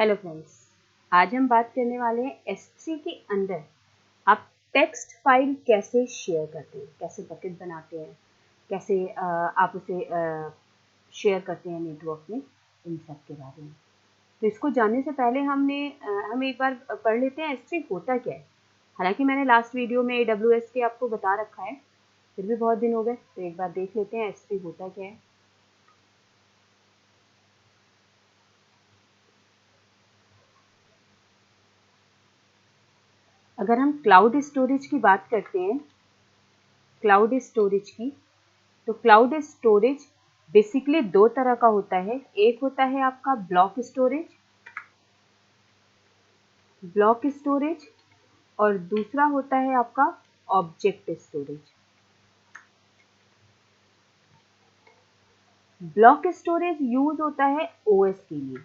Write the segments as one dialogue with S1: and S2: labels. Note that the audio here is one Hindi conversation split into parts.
S1: हेलो फ्रेंड्स, आज हम बात करने वाले हैं S3 के अंदर आप टेक्स्ट फाइल कैसे शेयर करते हैं, कैसे बकेट बनाते हैं, कैसे आप उसे शेयर करते हैं नेटवर्क में, इन सब के बारे में। तो इसको जानने से पहले हम एक बार पढ़ लेते हैं S3 होता क्या है। हालांकि मैंने लास्ट वीडियो में AWS के आपको बता रखा है, फिर भी बहुत दिन हो गए तो एक बार देख लेते हैं S3 होता क्या है। अगर हम क्लाउड स्टोरेज की बात करते हैं, क्लाउड स्टोरेज की, तो क्लाउड स्टोरेज बेसिकली दो तरह का होता है। एक होता है आपका ब्लॉक स्टोरेज और दूसरा होता है आपका object storage. Block storage use होता है ओएस के लिए।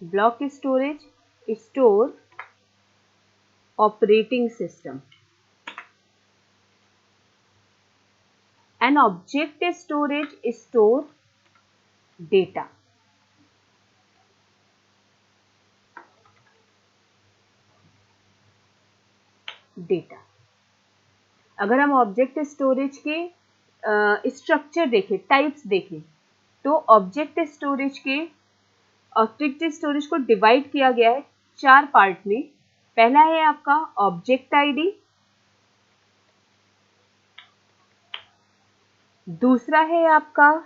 S1: Block storage store operating system and object storage store data. अगर हम ऑब्जेक्ट स्टोरेज के स्ट्रक्चर देखें, टाइप्स देखें, तो ऑब्जेक्ट स्टोरेज को डिवाइड किया गया है 4 पार्ट में। पहला है आपका ऑब्जेक्ट आईडी, दूसरा है आपका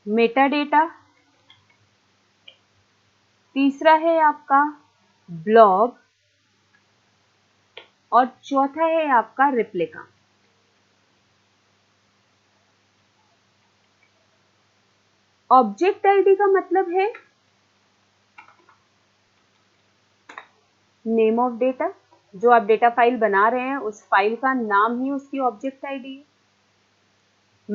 S1: मेटा डेटा, तीसरा है आपका ब्लॉब और चौथा है आपका रिप्लिका। ऑब्जेक्ट आईडी का मतलब है नेम ऑफ डेटा, जो आप डेटा फाइल बना रहे हैं उस फाइल का नाम ही उसकी ऑब्जेक्ट आईडी है।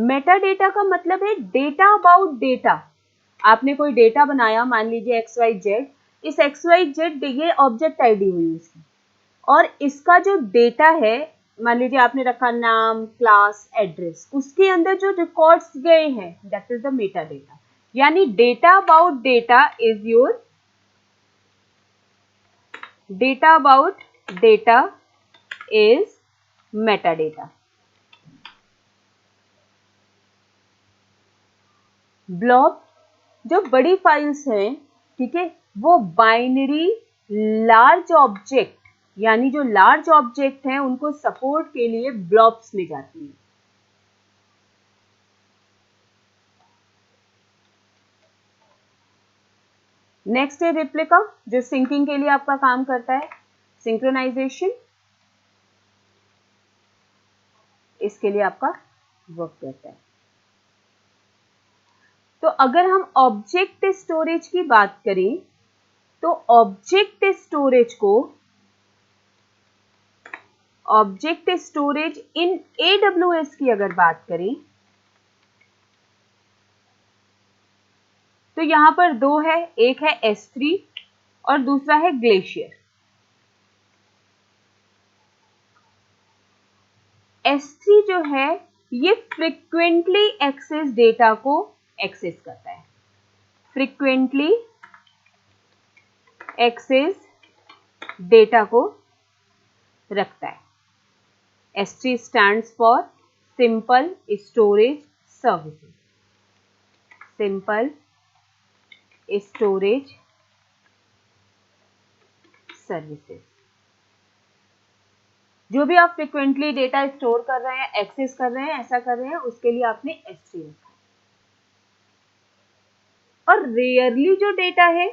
S1: मेटा डेटा का मतलब है डेटा अबाउट डेटा। आपने कोई डेटा बनाया, मान लीजिए XYZ, इस XYZ ये ऑब्जेक्ट आईडी हुई उसकी, और इसका जो डेटा है, मान लीजिए आपने रखा नाम, क्लास, एड्रेस, उसके अंदर जो रिकॉर्ड्स गए हैं, that is the meta data. यानी data about data is your data about data is meta data. Blob जो बड़ी फाइल्स हैं, ठीक है, वो बाइनरी लार्ज ऑब्जेक्ट, यानी जो लार्ज ऑब्जेक्ट हैं उनको सपोर्ट के लिए ब्लॉब्स में जाती है। नेक्स्ट है रिप्लिका, जो सिंकिंग के लिए आपका काम करता है, सिंक्रोनाइजेशन इसके लिए आपका वर्क करता है। तो अगर हम ऑब्जेक्ट स्टोरेज की बात करें, तो ऑब्जेक्ट स्टोरेज इन AWS की अगर बात करें, तो यहां पर दो है, एक है S3 और दूसरा है ग्लेशियर। S3 जो है ये फ्रीक्वेंटली एक्सेस डेटा को एक्सेस करता है, फ्रीक्वेंटली एक्सेस डेटा को रखता है। S3 stands for simple storage services, simple storage services. जो भी आप फ्रीक्वेंटली डेटा स्टोर कर रहे हैं, एक्सेस कर रहे हैं, ऐसा कर रहे हैं, उसके लिए आपने S3 रखा। और रेयरली जो डेटा है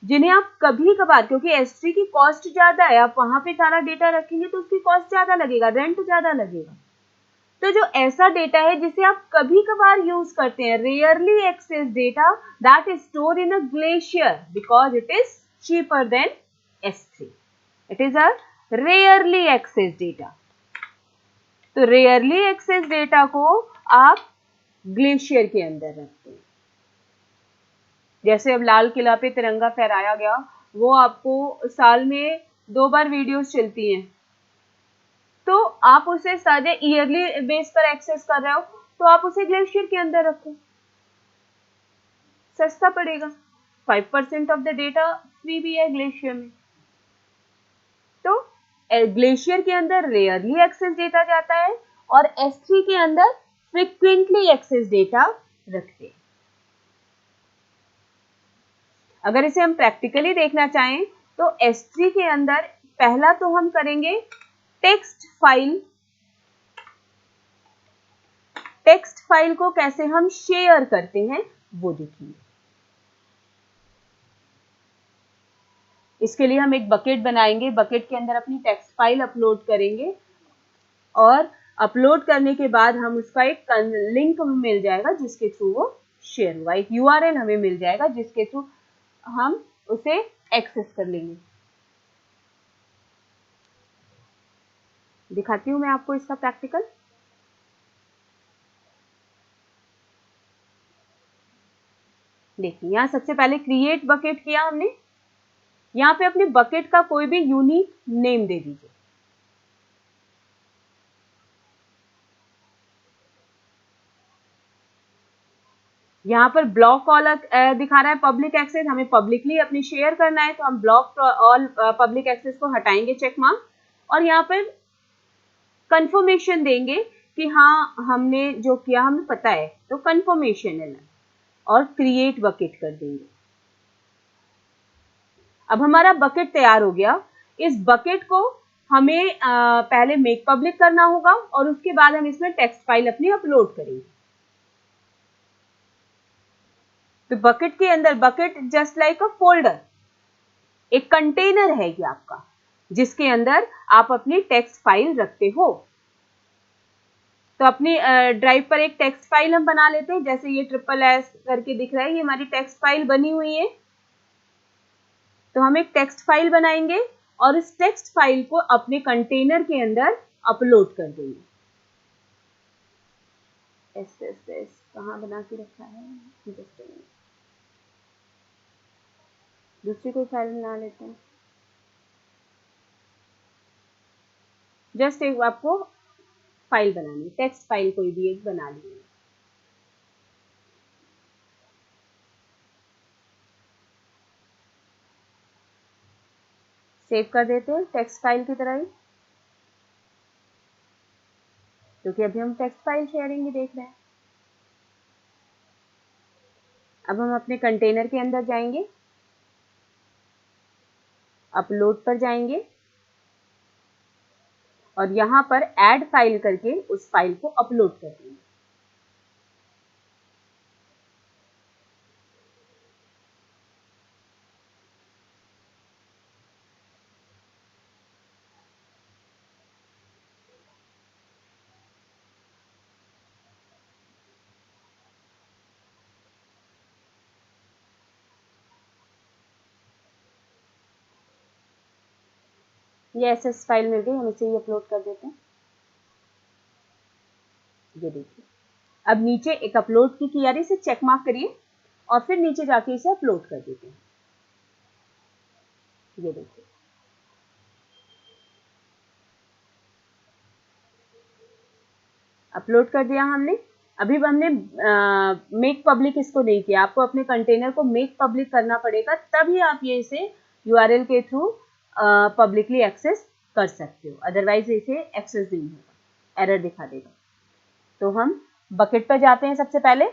S1: जिन्हें आप कभी कभार, क्योंकि S3 की कॉस्ट ज्यादा है, आप वहां पे सारा डेटा रखेंगे तो उसकी कॉस्ट ज्यादा लगेगा, रेंट ज्यादा लगेगा। तो जो ऐसा डेटा है जिसे आप कभी कभार यूज करते हैं, rarely access data, that is store in a glacier because it is cheaper than S3। It is a rarely access data. तो रेयरली एक्सेस डेटा को आप ग्लेशियर के अंदर रखते हैं। जैसे अब लाल किला पे तिरंगा फहराया गया, वो आपको साल में 2 बार वीडियोस चलती हैं, तो आप उसे सादे ईयरली बेस पर एक्सेस कर रहे हो, तो आप उसे ग्लेशियर के अंदर रखो, सस्ता पड़ेगा। 5% ऑफ द डेटा फ्री भी है ग्लेशियर में। तो ग्लेशियर के अंदर रेयरली एक्सेस डेटा जाता है और S3 के अंदर फ्रीक्वेंटली एक्सेस डेटा रखते हैं। अगर इसे हम प्रैक्टिकली देखना चाहें तो S3 के अंदर पहला तो हम करेंगे टेक्स्ट फाइल को कैसे हम शेयर करते हैं वो देखेंगे। इसके लिए हम एक बकेट बनाएंगे, बकेट के अंदर अपनी टेक्स्ट फाइल अपलोड करेंगे और अपलोड करने के बाद हम उसका एक लिंक मिल जाएगा जिसके थ्रू वो शेयर हुआ, एक URL हमें मिल जाएगा जिसके थ्रू हम उसे एक्सेस कर लेंगे। दिखाती हूं मैं आपको इसका प्रैक्टिकल। देखिए यहां सबसे पहले क्रिएट बकेट किया हमने। यहां पे अपने बकेट का कोई भी यूनिक नेम दे दीजिए। यहाँ पर ब्लॉक ऑल दिखा रहा है पब्लिक एक्सेस, हमें पब्लिकली अपनी शेयर करना है तो हम ब्लॉक ऑल पब्लिक एक्सेस को हटाएंगे चेक मार्क और यहाँ पर कंफर्मेशन देंगे कि हाँ हमने जो किया हमें पता है, तो कंफर्मेशन है और क्रिएट बकेट कर देंगे। अब हमारा बकेट तैयार हो गया। इस बकेट को हमें पहले मेक पब्लिक करना होगा और उसके बाद हम इसमें टेक्स्ट फाइल अपनी अपलोड करेंगे। तो बकेट के अंदर, bucket just like a folder, एक कंटेनर है ये आपका जिसके अंदर आप अपनी टेक्स्ट फाइल रखते हो। तो अपनी ड्राइव पर एक टेक्स्ट फाइल हम बना लेते हैं, जैसे ये SSS करके दिख रहा है, ये हमारी टेक्स्ट फाइल बनी हुई है। तो हम एक टेक्स्ट फाइल बनाएंगे और इस टेक्स्ट फाइल को अपने कंटेनर के अंदर अपलोड कर देंगे। SSS कहाँ बना के रखा है, दूसरी कोई फाइल बना लेते हैं। जस्ट एक आपको फाइल बनानी, टेक्स्ट फाइल कोई भी एक बना लीजिए। सेव कर देते हैं टेक्स्ट फाइल की तरह ही, क्योंकि अभी हम टेक्स्ट फाइल शेयरिंग भी देख रहे हैं। अब हम अपने कंटेनर के अंदर जाएंगे, अपलोड पर जाएंगे और यहां पर ऐड फाइल करके उस फाइल को अपलोड कर देंगे। ये SS फाइल मिल गई, हम इसे ही अपलोड कर देते हैं। ये देखिए, अब नीचे एक अपलोड की तैयारी से चेक मार्क करिए और फिर नीचे जाके इसे अपलोड कर देते हैं। ये देखिए, अपलोड कर दिया हमने। अभी हमने मेक पब्लिक इसको नहीं किया, आपको अपने कंटेनर को मेक पब्लिक करना पड़ेगा, तभी आप ये इसे URL के थ्रू पब्लिकली एक्सेस कर सकते हो, अदरवाइज इसे एक्सेस नहीं होगा, एरर दिखा देगा। तो हम बकेट पर जाते हैं सबसे पहले,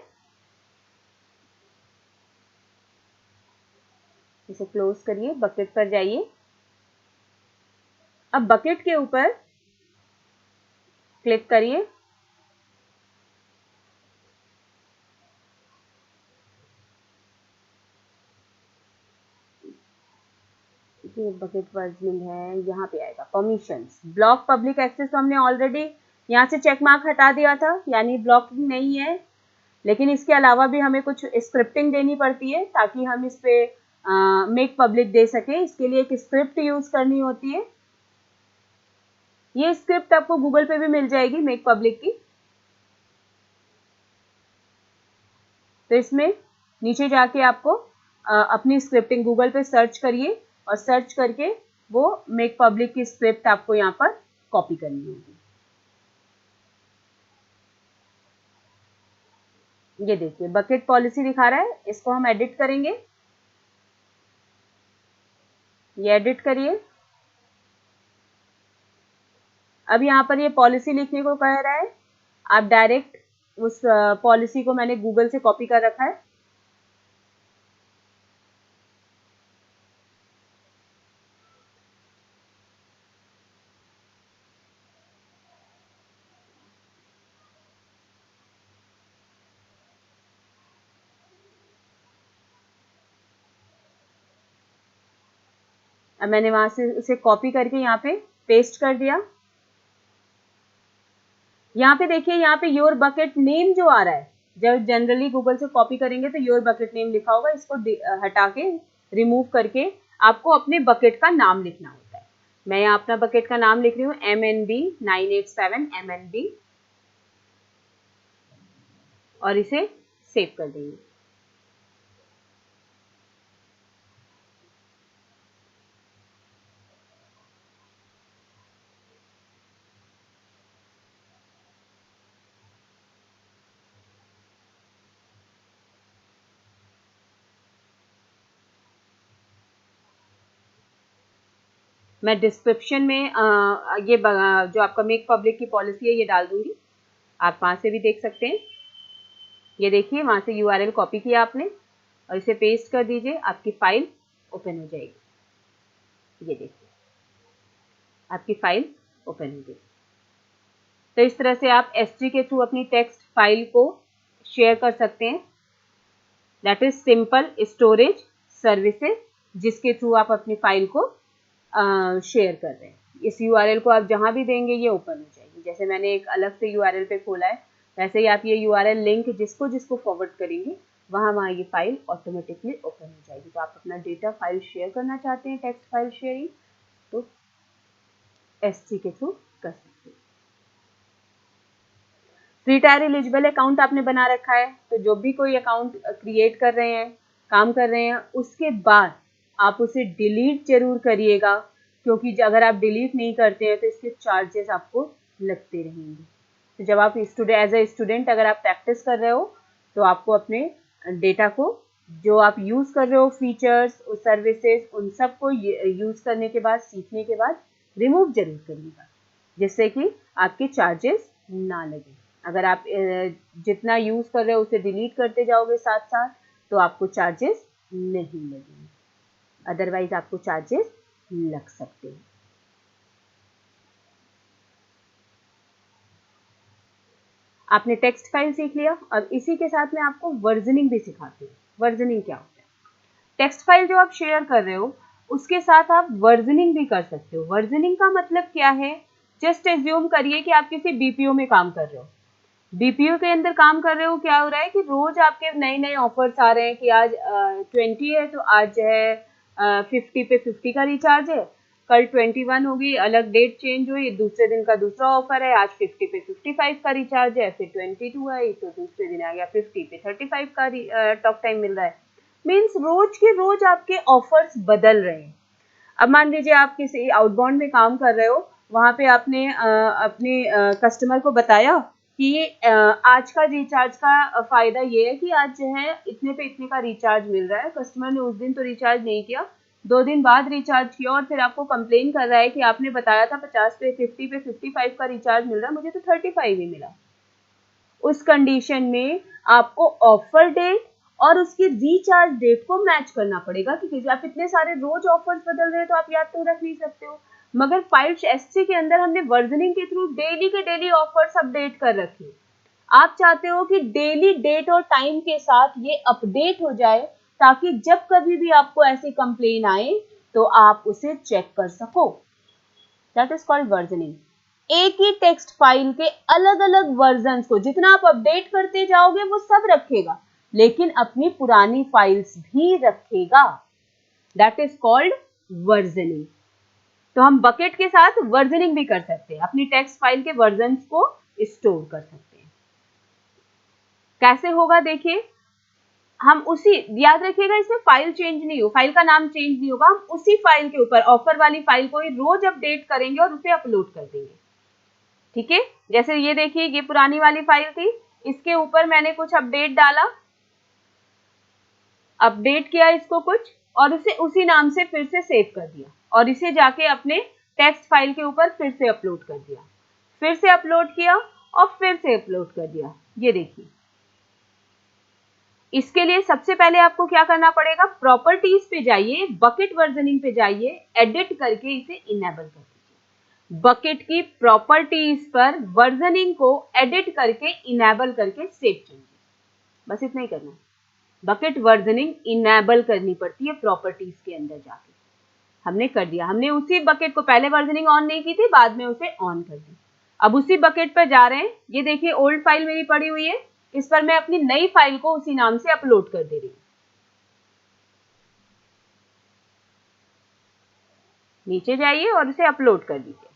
S1: इसे क्लोज करिए, बकेट पर जाइए। अब बकेट के ऊपर क्लिक करिए, ये बकेट वर्जनिंग है, यहाँ पे आएगा परमिशंस। ब्लॉक पब्लिक एक्सेस तो हमने ऑलरेडी यहाँ से चेक मार्क हटा दिया था, यानी ब्लॉकिंग नहीं है, लेकिन इसके अलावा भी हमें कुछ स्क्रिप्टिंग देनी पड़ती है ताकि हम इस पे मेक पब्लिक दे सके। इसके लिए एक स्क्रिप्ट यूज करनी होती है, ये स्क्रिप्ट आपको गूगल पे भी मिल जाएगी मेक पब्लिक की। तो इसमें नीचे जाके आपको अपनी स्क्रिप्टिंग गूगल पे सर्च करिए और सर्च करके वो मेक पब्लिक की स्क्रिप्ट आपको यहाँ पर कॉपी करनी होगी। ये देखिए बकेट पॉलिसी दिखा रहा है, इसको हम एडिट करेंगे। ये एडिट करिए। अब यहाँ पर ये पॉलिसी लिखने को कह रहा है, आप डायरेक्ट उस पॉलिसी को मैंने गूगल से कॉपी कर रखा है। अब मैंने वहां से उसे कॉपी करके यहाँ पे पेस्ट कर दिया। यहाँ पे देखिए, यहाँ पे योर बकेट नेम जो आ रहा है, जब जनरली गूगल से कॉपी करेंगे तो योर बकेट नेम लिखा होगा, इसको हटा के रिमूव करके आपको अपने बकेट का नाम लिखना होता है। मैं यहाँ अपना बकेट का नाम लिख रही हूँ, MNB 987 MNB, और इसे सेव कर देंगे। मैं डिस्क्रिप्शन में ये जो आपका मेक पब्लिक की पॉलिसी है ये डाल दूंगी, आप वहां से भी देख सकते हैं। ये देखिए, वहां से URL कॉपी किया आपने और इसे पेस्ट कर दीजिए, आपकी फाइल ओपन हो जाएगी। ये देखिए, आपकी फाइल ओपन हो गई। तो इस तरह से आप S3 के थ्रू अपनी टेक्स्ट फाइल को शेयर कर सकते हैं। That is simple storage services, जिसके थ्रू आप अपनी फाइल को शेयर कर रहे हैं। इस URL को आप जहां भी देंगे ये ओपन हो जाएगी। जैसे मैंने एक अलग से URL पे खोला है, वैसे ही आप ये URL लिंक जिसको जिसको फॉरवर्ड करेंगे वहां ये फाइल ऑटोमेटिकली ओपन हो जाएगी। तो आप अपना डेटा फाइल शेयर करना चाहते हैं, टेक्स्ट फाइल शेयरिंग, तो S3 के थ्रू कर सकते हैं। फ्री टायर एलिजिबल अकाउंट आपने बना रखा है, तो जो भी कोई अकाउंट क्रिएट कर रहे हैं, काम कर रहे हैं, उसके बाद आप उसे डिलीट जरूर करिएगा, क्योंकि अगर आप डिलीट नहीं करते हैं तो इसके चार्जेस आपको लगते रहेंगे। तो जब आप एज ए स्टूडेंट अगर आप प्रैक्टिस कर रहे हो तो आपको अपने डेटा को, जो आप यूज़ कर रहे हो, फीचर्स, सर्विसेज, उन सब को यूज़ करने के बाद, सीखने के बाद रिमूव जरूर करिएगा, जिससे कि आपके चार्जेस ना लगे। अगर आप जितना यूज़ कर रहे हो उसे डिलीट करते जाओगे साथ साथ, तो आपको चार्जेस नहीं लगेंगे, अदरवाइज आपको चार्जेस लग सकते हैं। आपने टेक्स्ट फाइल सीख लिया, अब इसी के साथ में आपको वर्जनिंग भी सिखाती हूँ। वर्जनिंग क्या होता है? टेक्स्ट फाइल जो आप शेयर कर रहे हो उसके साथ आप वर्जनिंग भी कर सकते हो। वर्जनिंग का मतलब क्या है? जस्ट एज्यूम करिए कि आप किसी BPO में काम कर रहे हो। BPO के अंदर काम कर रहे हो, क्या हो रहा है कि रोज आपके नए नए ऑफर्स आ रहे हैं कि आज 20 है तो आज जो है 50 पे 50 का रिचार्ज है, कल 21 होगी, अलग डेट चेंज हुई, दूसरे दिन का दूसरा ऑफर है, आज 50 पे 55 का रिचार्ज है, फिर 22 है तो दूसरे दिन आ गया 50 पे 35 का टॉक टाइम मिल रहा है। मीन्स रोज के रोज आपके ऑफर्स बदल रहे हैं। अब मान लीजिए आप किसी आउटबाउंड में काम कर रहे हो, वहां पे आपने अपने कस्टमर को बताया कि आज का रिचार्ज का फायदा ये है कि आज जो है इतने पे इतने का रिचार्ज मिल रहा है। कस्टमर ने उस दिन तो रिचार्ज नहीं किया, 2 दिन बाद रिचार्ज किया और फिर आपको कंप्लेन कर रहा है कि आपने बताया था 50 पे 50 पे 55 का रिचार्ज मिल रहा है, मुझे तो 35 ही मिला। उस कंडीशन में आपको ऑफर डेट और उसकी रिचार्ज डेट को मैच करना पड़ेगा, क्योंकि आप इतने सारे रोज ऑफर्स बदल रहे हैं तो आप याद तो रख नहीं सकते हो। मगर फाइल S3 के अंदर हमने वर्जनिंग के थ्रू डेली के डेली ऑफर्स अपडेट कर रखे। आप चाहते हो कि डेली डेट और टाइम के साथ ये अपडेट हो जाए, ताकि जब कभी भी आपको ऐसी कंप्लेन आए तो आप उसे चेक कर सको। That is called versioning. एक ही टेक्स्ट फाइल के अलग अलग वर्जन्स को जितना आप अपडेट करते जाओगे वो सब रखेगा, लेकिन अपनी पुरानी फाइल्स भी रखेगा। That is called versioning. तो हम बकेट के साथ वर्जनिंग भी कर सकते हैं, अपनी टेक्स्ट फाइल के वर्जन्स को स्टोर कर सकते हैं। कैसे होगा देखिए, हम उसी, याद रखिएगा इसमें फाइल चेंज नहीं हो, फाइल का नाम चेंज नहीं होगा, हम उसी फाइल के ऊपर ऑफर वाली फाइल को ही रोज अपडेट करेंगे और उसे अपलोड कर देंगे। ठीक है, जैसे ये देखिए, ये पुरानी वाली फाइल थी, इसके ऊपर मैंने कुछ अपडेट डाला, अपडेट किया इसको कुछ, और उसे उसी नाम से फिर से सेव कर दिया और इसे जाके अपने टेक्स्ट फाइल के ऊपर फिर से अपलोड कर दिया, फिर से अपलोड किया और फिर से अपलोड कर दिया। ये देखिए, इसके लिए सबसे पहले आपको क्या करना पड़ेगा, प्रॉपर्टीज पे जाइए, बकेट वर्जनिंग पे जाइए, एडिट करके इसे इनेबल कर दीजिए। बकेट की प्रॉपर्टीज पर वर्जनिंग को एडिट करके इनेबल करके सेव चाहिए, बस इतना ही करना है। बकेट वर्जनिंग इनेबल करनी पड़ती है प्रॉपर्टीज के अंदर जाके। हमने कर दिया, हमने उसी बकेट को, पहले वर्जनिंग ऑन नहीं की थी, बाद में उसे ऑन कर दी। अब उसी बकेट पर जा रहे हैं, ये देखिए ओल्ड फाइल मेरी पड़ी हुई है, इस पर मैं अपनी नई फाइल को उसी नाम से अपलोड कर दे रही हूं। नीचे जाइए और उसे अपलोड कर दीजिए।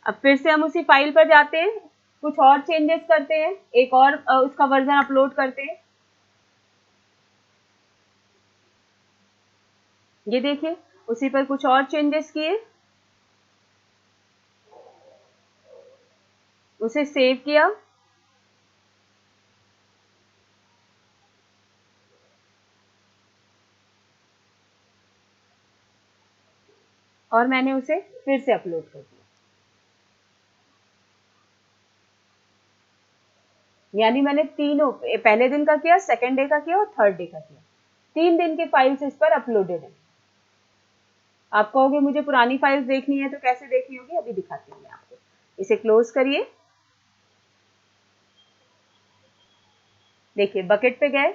S1: अब फिर से हम उसी फाइल पर जाते हैं, कुछ और चेंजेस करते हैं, एक और उसका वर्जन अपलोड करते हैं। ये देखिए, उसी पर कुछ और चेंजेस किए, उसे सेव किया, और मैंने उसे फिर से अपलोड कर दिया। यानी मैंने तीनों, पहले दिन का किया, सेकेंड डे का किया और थर्ड डे का किया, 3 दिन की फाइल्स इस पर अपलोडेड है। आप कहोगे मुझे पुरानी फाइल्स देखनी है, तो कैसे देखनी होगी, अभी दिखाती हूँ मैं आपको। इसे क्लोज करिए, देखिए बकेट पे गए,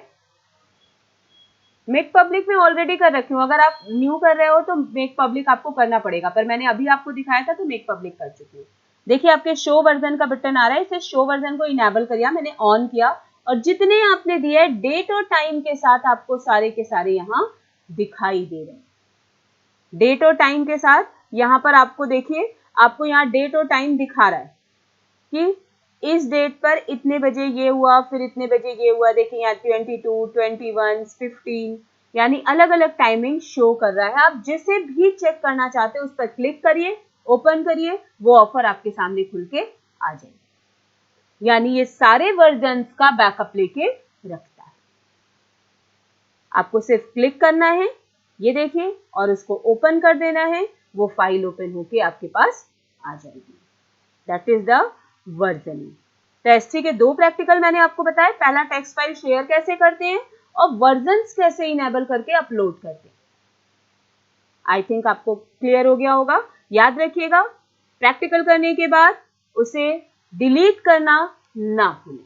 S1: मेक पब्लिक में ऑलरेडी कर रखी हूँ, अगर आप न्यू कर रहे हो तो मेक पब्लिक आपको करना पड़ेगा, पर मैंने अभी आपको दिखाया था तो मेक पब्लिक कर चुकी हूँ। देखिए आपके शो वर्जन का बटन आ रहा है, इसे शो वर्जन को इनेबल करिए, मैंने ऑन किया और जितने आपने दिए डेट और टाइम के साथ आपको सारे के सारे यहाँ दिखाई दे रहे हैं। डेट और टाइम के साथ यहाँ पर आपको देखिए, आपको यहाँ डेट और टाइम दिखा रहा है कि इस डेट पर इतने बजे ये हुआ, फिर इतने बजे ये हुआ। देखिए यहाँ 22, 21, 15, यानी अलग अलग टाइमिंग शो कर रहा है। आप जिसे भी चेक करना चाहते हो उस पर क्लिक करिए, ओपन करिए, वो ऑफर आपके सामने खुल के आ जाएगी। यानी ये सारे वर्जन्स का बैकअप लेके रखता है। आपको सिर्फ क्लिक करना है, ये देखिए, और उसको ओपन कर देना है, वो फाइल ओपन होके आपके पास आ जाएगी। That is the versioning. तो एस3 के 2 प्रैक्टिकल मैंने आपको बताया, पहला टेक्स्ट फाइल शेयर कैसे करते हैं और वर्जन्स कैसे इनेबल करके अपलोड करते हैं। आई थिंक आपको क्लियर हो गया होगा। याद रखिएगा, प्रैक्टिकल करने के बाद उसे डिलीट करना ना भूलें।